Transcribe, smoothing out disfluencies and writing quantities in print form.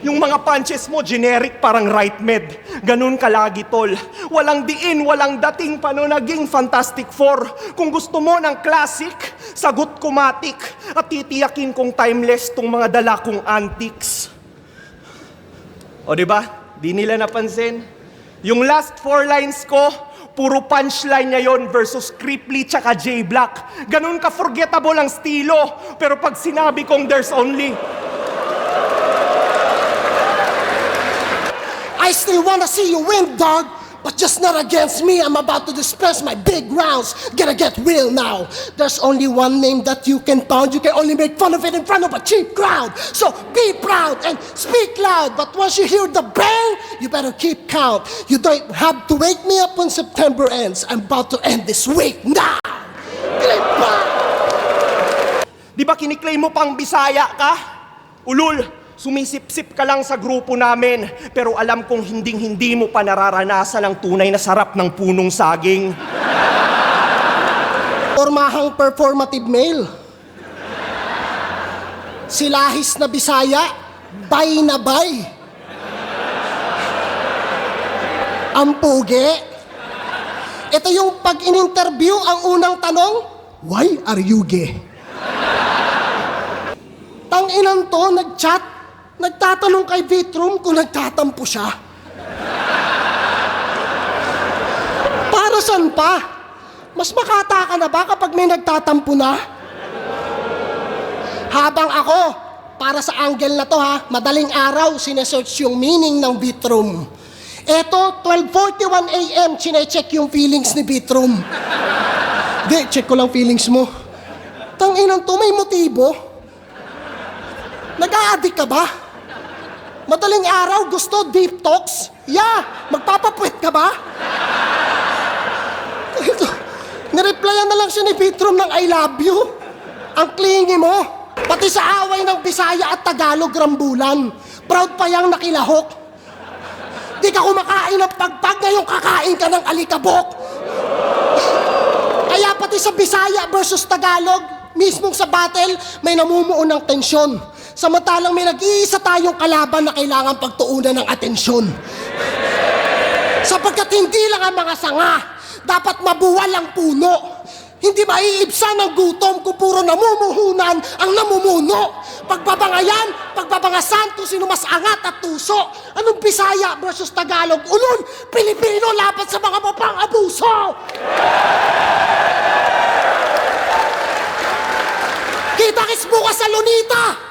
Yung mga punches mo, generic parang right med. Ganun kalagi, tol. Walang diin, walang dating, paano naging Fantastic Four. Kung gusto mo ng classic, sagot ko matik. At titiyakin kong timeless tong mga dala kong antiques. O diba? Di nila napansin. Yung last 4 lines ko, puro punchline niya yon versus Cripply tsaka J Black. Ganun ka-forgettable ang stilo. Pero pag sinabi kong there's only... I still wanna see you win, dog, but just not against me. I'm about to dispense my big rounds. Gotta get real now. There's only one name that you can pound. You can only make fun of it in front of a cheap crowd. So be proud and speak loud. But once you hear the bang, you better keep count. You don't have to wake me up when September ends. I'm about to end this week now. Di ba kiniklaim mo pang Bisaya ka? Ulul! Sumisip-sip ka lang sa grupo namin, pero alam kong hinding-hindi mo pa nararanasan ang tunay na sarap ng punong saging. Pormahang performative male. Silahis na Bisaya, bay na bay. Ang pugi. Ito yung pag in-interview, ang unang tanong, why are you gay? Tang-inan to, nag-chat. Nagtatanong kay Vitrum kung nagtatampo siya. Para saan pa? Mas makata ka na ba kapag may nagtatampo na? Habang ako, para sa angle na to ha, madaling araw sinesearch yung meaning ng Vitrum. Eto, 12:41 AM, chinecheck yung feelings ni Vitrum. Di, check ko lang feelings mo. Tang-inan to, may motibo. Nag-a-addict ka ba? Madaling araw, gusto deep talks? Yeah! Magpapapuwit ka ba? Nireplyan na lang siya ni Vitrum ng I love you. Ang clingy mo. Pati sa away ng Bisaya at Tagalog rambulan. Proud pa yang nakilahok. Di ka kumakain ng pagpag, ngayon kakain ka ng alikabok. Kaya pati sa Bisaya versus Tagalog, mismong sa battle, may namumuo ng tensyon. Samantalang may nag-iisa tayong kalaban na kailangan pagtuunan ng atensyon. Sapagkat hindi lang ang mga sanga, dapat mabuwal ang puno. Hindi maiibsan ang gutom kung puro namumuhunan ang namumuno. Pagbabangayan, pagbabangasan kung sino mas angat at tuso. Anong Bisaya versus Tagalog? Ulun, Pilipino laban sa mga mapang-abuso! Kita-kits bukas sa Lunita!